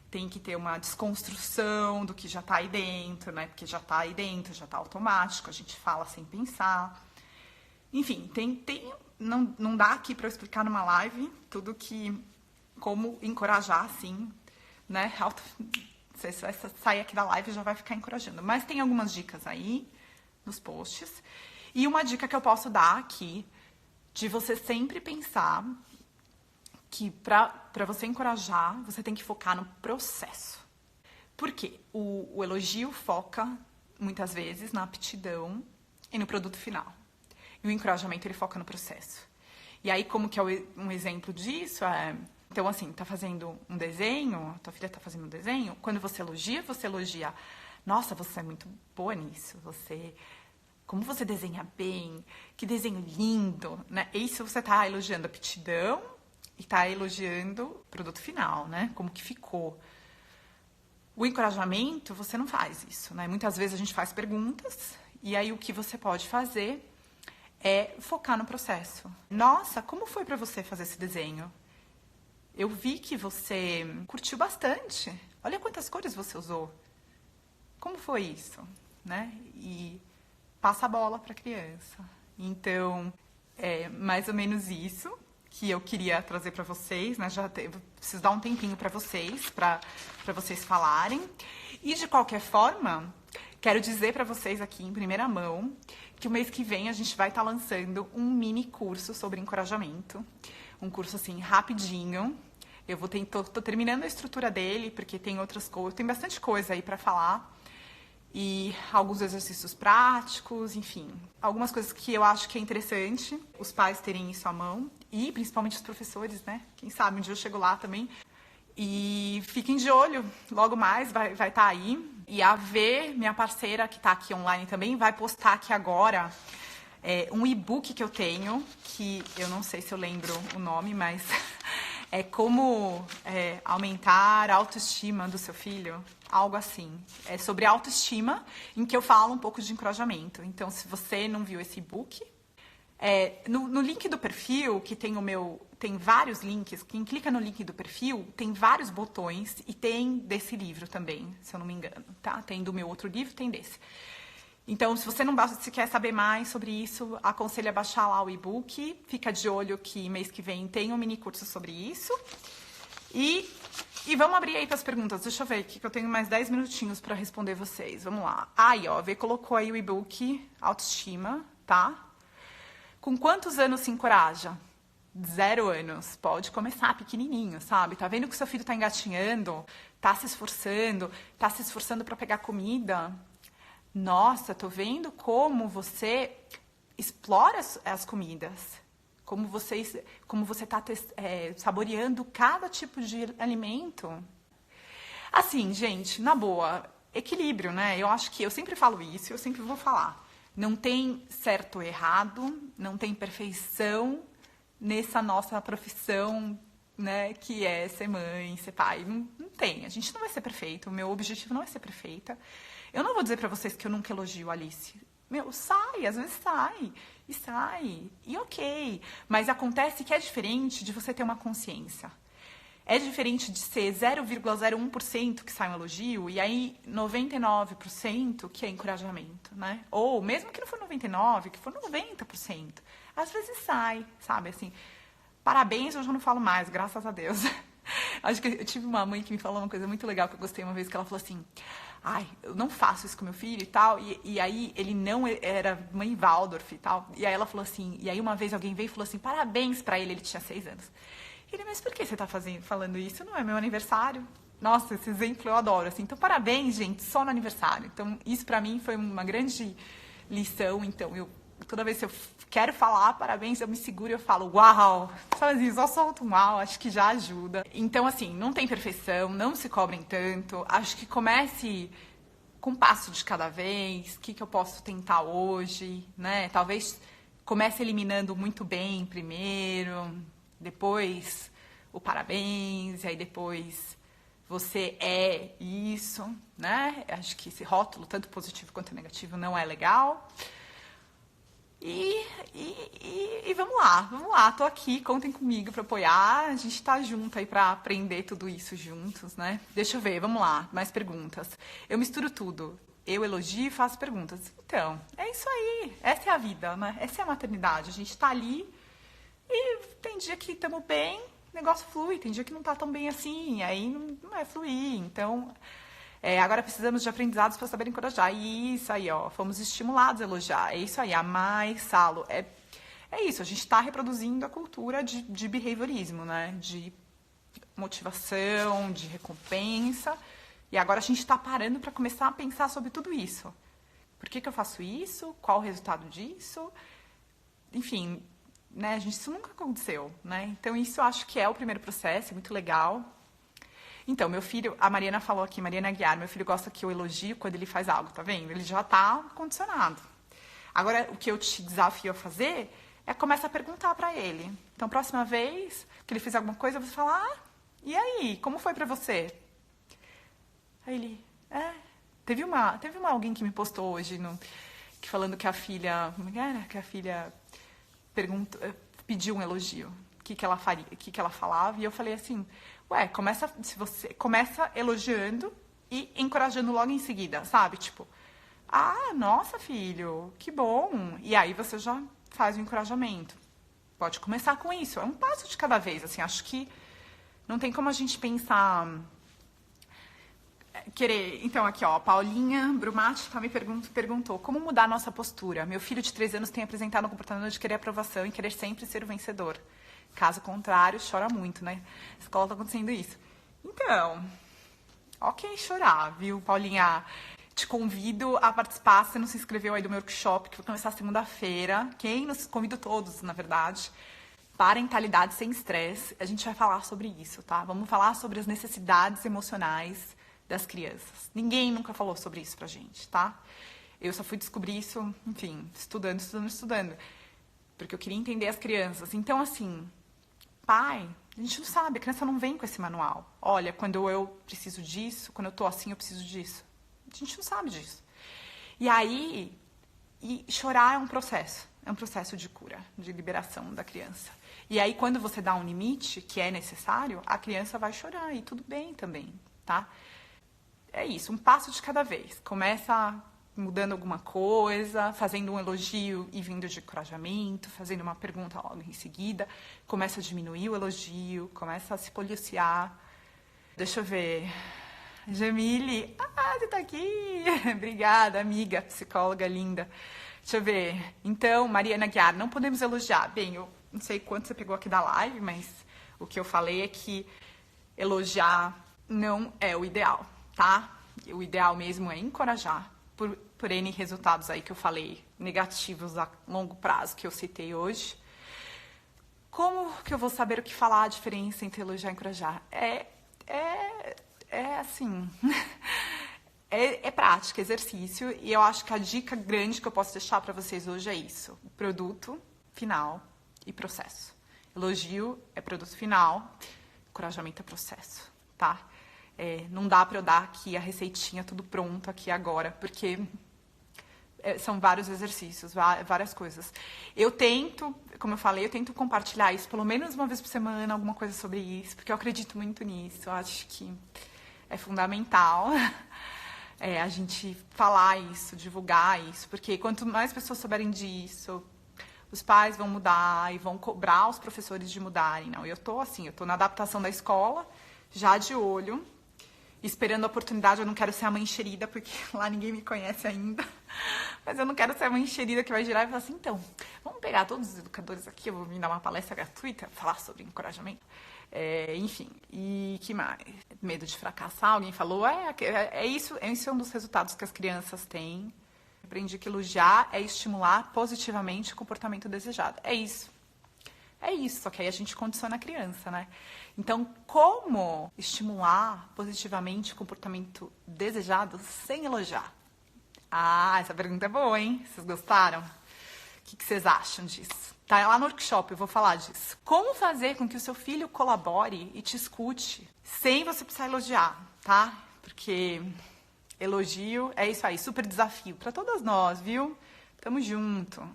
tem que ter uma desconstrução do que já está aí dentro, né? Porque já está aí dentro, já está automático, a gente fala sem pensar. Enfim, não dá aqui para eu explicar numa live tudo como encorajar, assim, né? Você vai sair aqui da live e já vai ficar encorajando. Mas tem algumas dicas aí nos posts. E uma dica que eu posso dar aqui, de você sempre pensar que para você encorajar, você tem que focar no processo. Por quê? O elogio foca, muitas vezes, na aptidão e no produto final. E o encorajamento, ele foca no processo. E aí, como que é um exemplo disso? Então, assim, tá fazendo um desenho, tua filha tá fazendo um desenho, quando você elogia, nossa, você é muito boa nisso, como você desenha bem, que desenho lindo, né? Isso você tá elogiando a aptidão e tá elogiando o produto final, né? Como que ficou. O encorajamento, você não faz isso, né? Muitas vezes a gente faz perguntas e aí o que você pode fazer é focar no processo. Nossa, como foi para você fazer esse desenho? Eu vi que você curtiu bastante. Olha quantas cores você usou. Como foi isso, né? E passa a bola para a criança. Então, é mais ou menos isso que eu queria trazer para vocês, né? Preciso dar um tempinho para vocês falarem. E, de qualquer forma, quero dizer para vocês aqui, em primeira mão, que o mês que vem a gente vai estar lançando um mini curso sobre encorajamento. Um curso, assim, rapidinho. Eu tô terminando a estrutura dele, porque tem outras coisas, tem bastante coisa aí para falar. E alguns exercícios práticos, enfim. Algumas coisas que eu acho que é interessante os pais terem isso à mão. E principalmente os professores, né? Quem sabe um dia eu chego lá também. E fiquem de olho, logo mais vai estar aí. E a V, minha parceira que está aqui online também, vai postar aqui agora um e-book que eu tenho, que eu não sei se eu lembro o nome, mas é como aumentar a autoestima do seu filho. Algo assim. É sobre autoestima, em que eu falo um pouco de encorajamento. Então, se você não viu esse e-book, no link do perfil, que tem vários links, quem clica no link do perfil, tem vários botões, e tem desse livro também, se eu não me engano, tá? Tem do meu outro livro, tem desse. Então, se quer saber mais sobre isso, aconselho a baixar lá o e-book, fica de olho que mês que vem tem um mini curso sobre isso. E vamos abrir aí para as perguntas. Deixa eu ver aqui que eu tenho mais 10 minutinhos para responder vocês. Vamos lá. Aí, ó, a Vê colocou aí o e-book Autoestima, tá? Com quantos anos se encoraja? 0 anos. Pode começar pequenininho, sabe? Tá vendo que o seu filho tá engatinhando, tá se esforçando para pegar comida? Nossa, tô vendo como você explora as comidas. Como você está saboreando cada tipo de alimento. Assim, gente, na boa, equilíbrio, né? Eu acho que eu sempre falo isso, eu sempre vou falar. Não tem certo ou errado, não tem perfeição nessa nossa profissão, né? Que é ser mãe, ser pai. Não tem, a gente não vai ser perfeito, o meu objetivo não é ser perfeita. Eu não vou dizer para vocês que eu nunca elogio a Alice. Às vezes sai, e ok. Mas acontece que é diferente de você ter uma consciência. É diferente de ser 0,01% que sai um elogio e aí 99% que é encorajamento, né? Ou mesmo que não for 99%, que for 90%. Às vezes sai, sabe? Assim, parabéns eu já não falo mais, graças a Deus. Acho que eu tive uma mãe que me falou uma coisa muito legal que eu gostei uma vez, que ela falou assim: ai, eu não faço isso com meu filho e tal. E aí ele não era mãe Waldorf e tal. E aí ela falou assim, e aí uma vez alguém veio e falou assim, parabéns pra ele tinha 6 anos. E ele, mas por que você tá falando isso? Não é meu aniversário. Nossa, esse exemplo eu adoro, assim. Então, parabéns, gente, só no aniversário. Então, isso pra mim foi uma grande lição. Então, toda vez que eu quero falar parabéns, eu me seguro e eu falo, uau, sabe assim, só solto um uau, acho que já ajuda. Então, assim, não tem perfeição, não se cobrem tanto, acho que comece com um passo de cada vez, o que eu posso tentar hoje, né? Talvez comece eliminando muito bem primeiro, depois o parabéns, e aí depois você é isso, né? Acho que esse rótulo, tanto positivo quanto negativo, não é legal. E vamos lá, tô aqui, contem comigo para apoiar, a gente tá junto aí para aprender tudo isso juntos, né? Deixa eu ver, vamos lá, mais perguntas. Eu misturo tudo, eu elogio e faço perguntas. Então, é isso aí, essa é a vida, né? Essa é a maternidade, a gente tá ali e tem dia que estamos bem, o negócio flui, tem dia que não tá tão bem assim, aí não vai fluir, então... agora precisamos de aprendizados para saber encorajar. Isso aí, ó, fomos estimulados a elogiar. É isso aí, amar e salo. É isso, a gente está reproduzindo a cultura de behaviorismo, né? De motivação, de recompensa. E agora a gente está parando para começar a pensar sobre tudo isso. Por que eu faço isso? Qual o resultado disso? Enfim, né, gente, isso nunca aconteceu, né? Então isso eu acho que é o primeiro processo, é muito legal. Então, meu filho, a Mariana falou aqui, Mariana Aguiar, meu filho gosta que eu elogio quando ele faz algo, tá vendo? Ele já está condicionado. Agora, o que eu te desafio a fazer é começar a perguntar para ele. Então, próxima vez que ele fizer alguma coisa, você fala, e aí, como foi para você? Aí ele, teve alguém que me postou hoje, que falando que a filha, como era? Que a filha pediu um elogio. O que ela faria, o que ela falava, e eu falei assim, se você começa elogiando e encorajando logo em seguida, sabe? Tipo, nossa, filho, que bom. E aí você já faz o encorajamento. Pode começar com isso, é um passo de cada vez, assim, acho que não tem como a gente pensar querer... Então, aqui, ó, Paulinha Brumati perguntou como mudar a nossa postura. Meu filho de 3 anos tem apresentado um comportamento de querer aprovação e querer sempre ser o vencedor. Caso contrário, chora muito, né? Na escola tá acontecendo isso. Então, ok chorar, viu, Paulinha? Te convido a participar, se você não se inscreveu aí do meu workshop, que vai começar segunda-feira. Convido todos, na verdade. Parentalidade sem estresse. A gente vai falar sobre isso, tá? Vamos falar sobre as necessidades emocionais das crianças. Ninguém nunca falou sobre isso pra gente, tá? Eu só fui descobrir isso, enfim, estudando. Porque eu queria entender as crianças. Então, assim... Pai, a gente não sabe, a criança não vem com esse manual. Olha, quando eu preciso disso, quando eu tô assim, eu preciso disso. A gente não sabe disso. E aí, chorar é um processo de cura, de liberação da criança. E aí, quando você dá um limite, que é necessário, a criança vai chorar, e tudo bem também, tá? É isso, um passo de cada vez. Começa mudando alguma coisa, fazendo um elogio e vindo de encorajamento, fazendo uma pergunta logo em seguida, começa a diminuir o elogio, começa a se policiar. Deixa eu ver. Jamile, você tá aqui. Obrigada, amiga, psicóloga linda. Deixa eu ver. Então, Mariana Guiar, não podemos elogiar. Bem, eu não sei quanto você pegou aqui da live, mas o que eu falei é que elogiar não é o ideal, tá? O ideal mesmo é encorajar. Por N resultados aí que eu falei, negativos a longo prazo, que eu citei hoje. Como que eu vou saber o que falar, a diferença entre elogiar e encorajar? Assim, é prática, exercício, e eu acho que a dica grande que eu posso deixar para vocês hoje é isso. Produto final e processo. Elogio é produto final, encorajamento é processo, tá? Não dá para eu dar aqui a receitinha tudo pronto aqui agora, porque são vários exercícios, várias coisas. Eu tento, como eu falei, compartilhar isso pelo menos uma vez por semana, alguma coisa sobre isso, porque eu acredito muito nisso, eu acho que é fundamental a gente falar isso, divulgar isso, porque quanto mais pessoas souberem disso, os pais vão mudar e vão cobrar os professores de mudarem. Não, eu tô na adaptação da escola, já de olho, esperando a oportunidade. Eu não quero ser a mãe enxerida, porque lá ninguém me conhece ainda. Mas eu não quero ser a mãe enxerida que vai girar e falar assim, então, vamos pegar todos os educadores aqui, eu vou vir dar uma palestra gratuita, falar sobre encorajamento. Enfim, e que mais? Medo de fracassar, alguém falou, isso, esse é um dos resultados que as crianças têm. Aprendi que elogiar é estimular positivamente o comportamento desejado. É isso, só que aí a gente condiciona a criança, né? Então, como estimular positivamente o comportamento desejado sem elogiar? Essa pergunta é boa, hein? Vocês gostaram? O que vocês acham disso? Tá lá no workshop, eu vou falar disso. Como fazer com que o seu filho colabore e te escute sem você precisar elogiar, tá? Porque elogio é isso aí, super desafio para todas nós, viu? Tamo junto.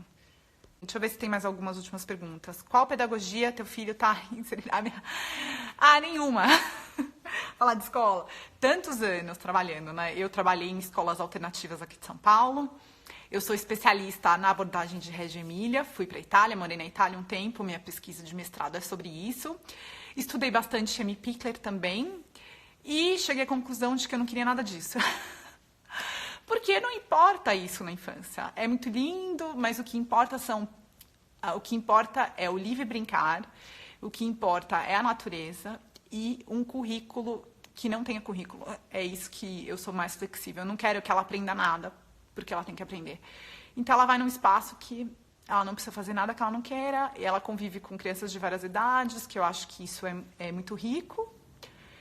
Deixa eu ver se tem mais algumas últimas perguntas. Qual pedagogia teu filho tá inserido? Nenhuma. Falar de escola. Tantos anos trabalhando, né? Eu trabalhei em escolas alternativas aqui de São Paulo. Eu sou especialista na abordagem de Reggio Emília. Fui para a Itália, morei na Itália um tempo. Minha pesquisa de mestrado é sobre isso. Estudei bastante Amy Pickler também. E cheguei à conclusão de que eu não queria nada disso. Porque não importa isso na infância. É muito lindo, mas o que importa é o livre brincar, o que importa é a natureza e um currículo que não tenha currículo. É isso que eu sou mais flexível. Eu não quero que ela aprenda nada, porque ela tem que aprender. Então ela vai num espaço que ela não precisa fazer nada que ela não queira, e ela convive com crianças de várias idades, que eu acho que isso é muito rico.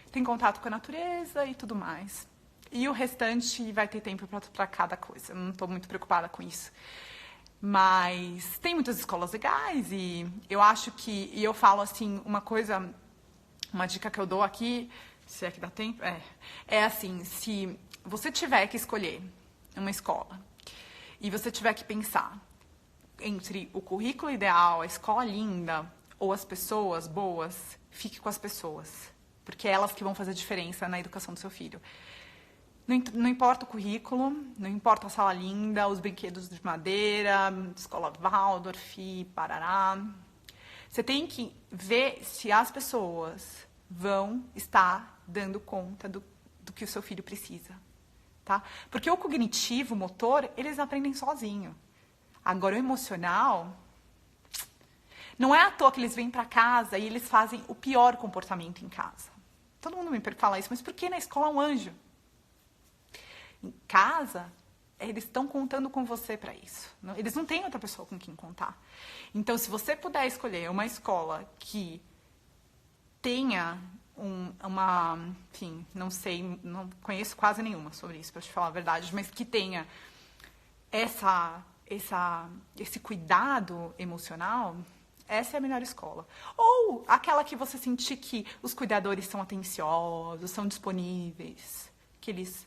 Tem contato com a natureza e tudo mais. E o restante vai ter tempo para cada coisa. Eu não estou muito preocupada com isso. Mas tem muitas escolas legais e eu acho que... E eu falo assim, uma dica que eu dou aqui, se é que dá tempo, é assim, se você tiver que escolher uma escola e você tiver que pensar entre o currículo ideal, a escola linda ou as pessoas boas, fique com as pessoas. Porque é elas que vão fazer diferença na educação do seu filho. Não importa o currículo, não importa a sala linda, os brinquedos de madeira, escola Waldorf, parará. Você tem que ver se as pessoas vão estar dando conta do que o seu filho precisa. Tá? Porque o cognitivo, o motor, eles aprendem sozinho. Agora, o emocional... Não é à toa que eles vêm para casa e eles fazem o pior comportamento em casa. Todo mundo me fala isso, mas por que na escola é um anjo? Em casa, eles estão contando com você para isso. Eles não têm outra pessoa com quem contar. Então, se você puder escolher uma escola que tenha enfim, não sei, não conheço quase nenhuma sobre isso, para te falar a verdade, mas que tenha esse cuidado emocional, essa é a melhor escola. Ou aquela que você sentir que os cuidadores são atenciosos, são disponíveis, que eles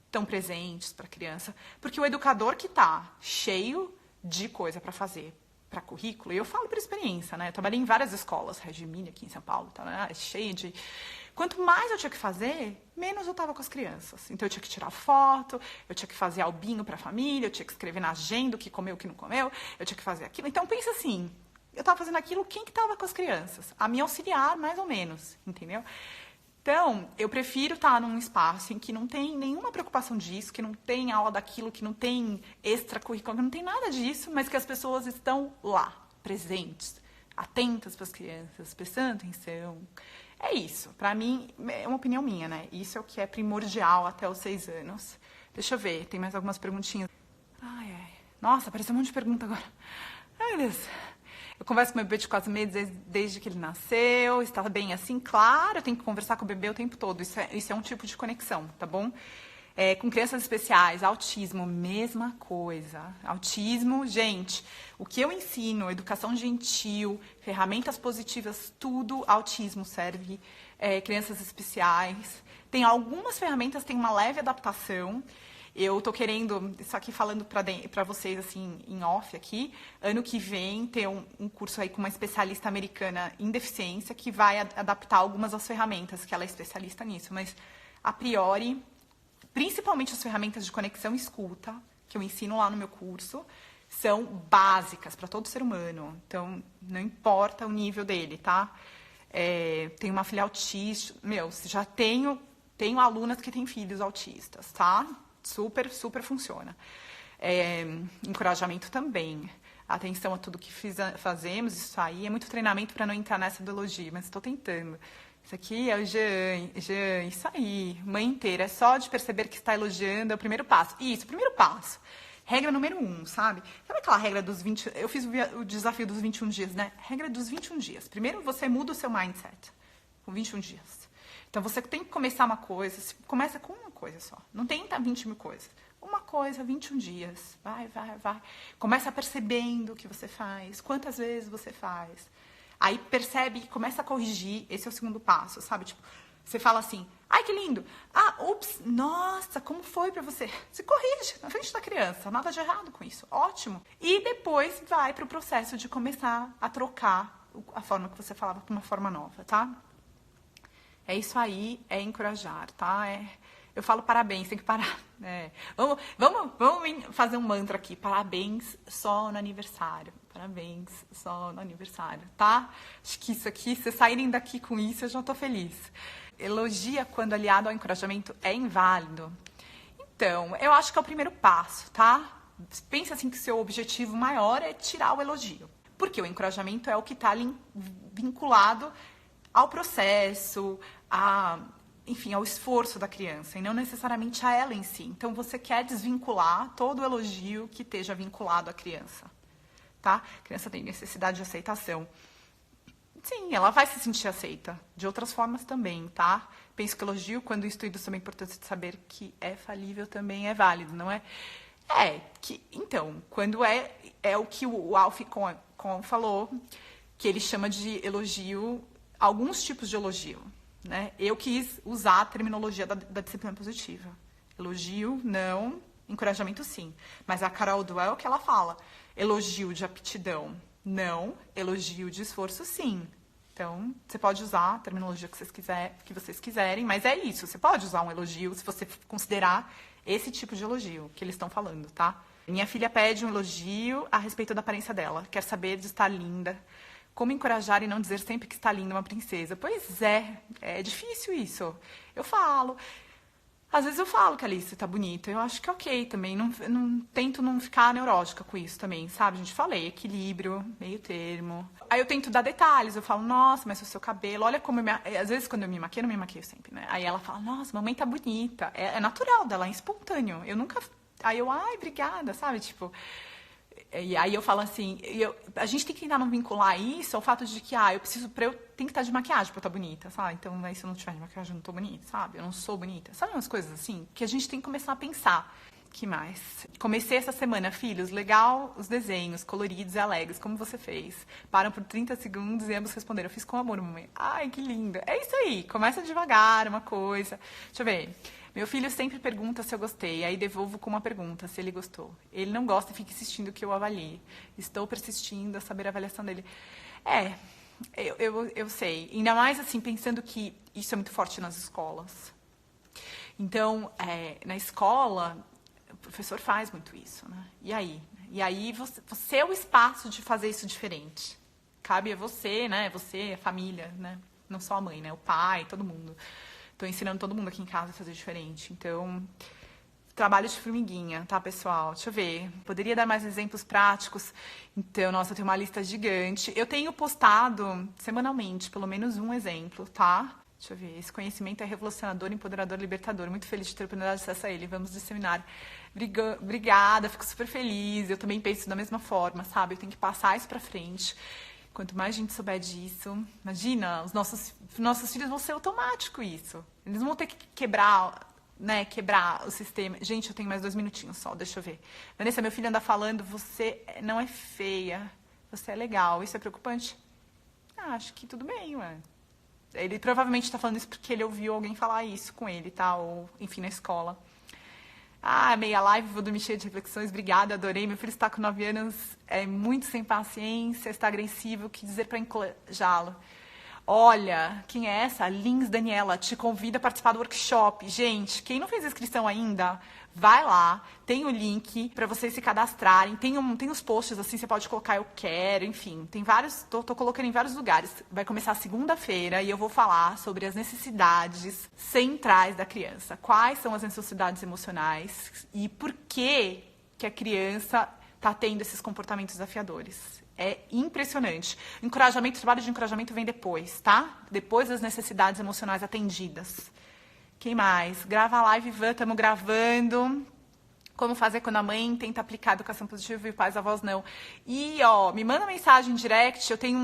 estão presentes para a criança. Porque o educador que está cheio de coisa para fazer, para currículo, e eu falo por experiência, né? Eu trabalhei em várias escolas, Reggio Emília aqui em São Paulo, tá, né? Cheio de... Quanto mais eu tinha que fazer, menos eu estava com as crianças. Então eu tinha que tirar foto, eu tinha que fazer albinho para a família, eu tinha que escrever na agenda o que comeu, o que não comeu, eu tinha que fazer aquilo. Então pensa assim, eu estava fazendo aquilo, quem que estava com as crianças? A minha auxiliar, mais ou menos, entendeu? Então, eu prefiro estar num espaço em que não tem nenhuma preocupação disso, que não tem aula daquilo, que não tem extracurricular, que não tem nada disso, mas que as pessoas estão lá, presentes, atentas para as crianças, prestando atenção. É isso. Para mim, é uma opinião minha, né? Isso é o que é primordial até os 6 anos. Deixa eu ver, tem mais algumas perguntinhas. Nossa, apareceu um monte de pergunta agora. Ai, Deus. Eu converso com meu bebê de 4 meses desde que ele nasceu, está bem assim? Claro, eu tenho que conversar com o bebê o tempo todo. Isso é um tipo de conexão, tá bom? Com crianças especiais, autismo, mesma coisa. Autismo, gente, o que eu ensino, educação gentil, ferramentas positivas, tudo autismo serve. Crianças especiais. Tem algumas ferramentas, tem uma leve adaptação. Eu estou querendo, isso aqui falando para vocês assim, em off aqui, ano que vem ter um curso aí com uma especialista americana em deficiência que vai adaptar algumas das ferramentas, que ela é especialista nisso, mas a priori, principalmente as ferramentas de conexão e escuta, que eu ensino lá no meu curso, são básicas para todo ser humano, então não importa o nível dele, tá? Tenho uma filha autista, já tenho alunas que têm filhos autistas, tá? Super, super funciona. Encorajamento também. Atenção a tudo que fazemos, isso aí é muito treinamento para não entrar nessa do elogio, mas estou tentando. Isso aqui é o Jean, isso aí, mãe inteira. É só de perceber que está elogiando, é o primeiro passo. Isso, o primeiro passo. Regra número 1, sabe? Sabe aquela regra dos 20... Eu fiz o desafio dos 21 dias, né? Regra dos 21 dias. Primeiro você muda o seu mindset com 21 dias. Então, você tem que começar uma coisa, começa com uma coisa só. Não tenta 20 mil coisas. Uma coisa, 21 dias. Vai. Começa percebendo o que você faz, quantas vezes você faz. Aí percebe e começa a corrigir. Esse é o segundo passo, sabe? Tipo, Você fala assim, ai, que lindo. Ah, ups, nossa, como foi pra você? Você corrige na frente da criança, nada de errado com isso, ótimo. E depois vai pro processo de começar a trocar a forma que você falava pra uma forma nova, tá? É isso aí, é encorajar, tá? Eu falo parabéns, tem que parar. Vamos fazer um mantra aqui. Parabéns só no aniversário. Parabéns só no aniversário, tá? Acho que isso aqui, se saírem daqui com isso, eu já tô feliz. Elogia quando aliado ao encorajamento é inválido. Então, eu acho que é o primeiro passo, tá? Pensa assim que seu objetivo maior é tirar o elogio. Porque o encorajamento é o que está vinculado ao processo, enfim, ao esforço da criança, e não necessariamente a ela em si. Então, você quer desvincular todo o elogio que esteja vinculado à criança, tá? A criança tem necessidade de aceitação. Sim, ela vai se sentir aceita, de outras formas também, tá? Penso que elogio, quando estudo sobre a importância de saber que é falível, também é válido, não é? Então, quando é o que o Alf Kohn falou, que ele chama de elogio, alguns tipos de elogio, né? Eu quis usar a terminologia da disciplina positiva. Elogio, não. Encorajamento, sim. Mas a Carol Dweck, que ela fala, elogio de aptidão, não. Elogio de esforço, sim. Então, você pode usar a terminologia que vocês quiserem, mas é isso. Você pode usar um elogio se você considerar esse tipo de elogio que eles estão falando, tá? Minha filha pede um elogio a respeito da aparência dela. Quer saber de estar linda. Como encorajar e não dizer sempre que está linda uma princesa? Pois é difícil isso. Eu falo. Às vezes eu falo que a Alice tá bonita. Eu acho que é ok também. Tento não ficar neurótica com isso também, sabe? A gente falei, equilíbrio, meio termo. Aí eu tento dar detalhes. Eu falo, nossa, mas o seu cabelo, olha como às vezes quando eu me maquio, eu não me maquio sempre, né? Aí ela fala, nossa, mamãe tá bonita. É natural dela, é espontâneo. Eu nunca... Aí eu, ai, obrigada, sabe? Tipo... E aí eu falo assim, a gente tem que tentar não vincular isso ao fato de que, eu tenho que estar de maquiagem pra eu estar bonita, sabe? Então, aí, se eu não tiver de maquiagem, eu não tô bonita, sabe? Eu não sou bonita. Sabe umas coisas assim? Que a gente tem que começar a pensar. Que mais? Comecei essa semana, filhos, legal os desenhos, coloridos e alegres, como você fez. Param por 30 segundos e ambos responderam, eu fiz com amor, mamãe. Ai, que linda. É isso aí, começa devagar, uma coisa. Deixa eu ver. Meu filho sempre pergunta se eu gostei, aí devolvo com uma pergunta, se ele gostou. Ele não gosta e fica insistindo que eu avalie. Estou persistindo a saber a avaliação dele. Eu sei. Ainda mais assim, pensando que isso é muito forte nas escolas. Então, na escola, o professor faz muito isso, né? E aí você é o espaço de fazer isso diferente. Cabe a você, né? Você, a família, né? Não só a mãe, né? O pai, todo mundo. Estou ensinando todo mundo aqui em casa a fazer diferente. Então, trabalho de formiguinha, tá, pessoal? Deixa eu ver. Poderia dar mais exemplos práticos? Então, nossa, eu tenho uma lista gigante. Eu tenho postado semanalmente, pelo menos um exemplo, tá? Deixa eu ver. Esse conhecimento é revolucionador, empoderador, libertador. Muito feliz de ter oportunidade de acesso a ele. Vamos disseminar. Obrigada, fico super feliz. Eu também penso da mesma forma, sabe? Eu tenho que passar isso pra frente. Quanto mais gente souber disso, imagina, os nossos filhos vão ser automático isso. Eles vão ter que quebrar o sistema. Gente, eu tenho mais 2 minutinhos só, deixa eu ver. Vanessa, meu filho anda falando, você não é feia, você é legal. Isso é preocupante? Acho que tudo bem, ué. Ele provavelmente está falando isso porque ele ouviu alguém falar isso com ele, tá? Ou, enfim, na escola. Meia live, vou dormir cheia de reflexões, obrigada, adorei. Meu filho está com 9 anos, é muito sem paciência, está agressivo, o que dizer para encorajá-lo? Olha, quem é essa? Lins Daniela, te convida a participar do workshop. Gente, quem não fez inscrição ainda, vai lá, tem o link para vocês se cadastrarem, tem os posts assim, você pode colocar eu quero, enfim, tem vários, tô colocando em vários lugares. Vai começar segunda-feira e eu vou falar sobre as necessidades centrais da criança. Quais são as necessidades emocionais e por que a criança está tendo esses comportamentos desafiadores. É impressionante. O trabalho de encorajamento vem depois, tá? Depois das necessidades emocionais atendidas. Quem mais? Grava a live, Ivan, estamos gravando. Como fazer quando a mãe tenta aplicar educação positiva e os pais e avós não. E, me manda mensagem em direct, eu tenho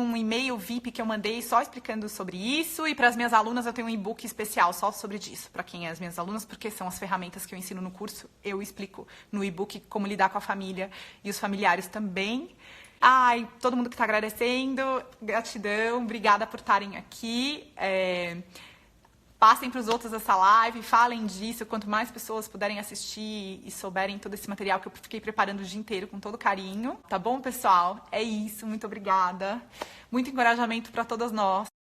um e-mail VIP que eu mandei só explicando sobre isso, e para as minhas alunas eu tenho um e-book especial só sobre isso, para quem é as minhas alunas, porque são as ferramentas que eu ensino no curso, eu explico no e-book como lidar com a família e os familiares também. Ai, todo mundo que tá agradecendo, gratidão, obrigada por estarem aqui. Passem para os outros essa live, falem disso, quanto mais pessoas puderem assistir e souberem todo esse material que eu fiquei preparando o dia inteiro com todo carinho. Tá bom, pessoal? É isso, muito obrigada. Muito encorajamento para todas nós.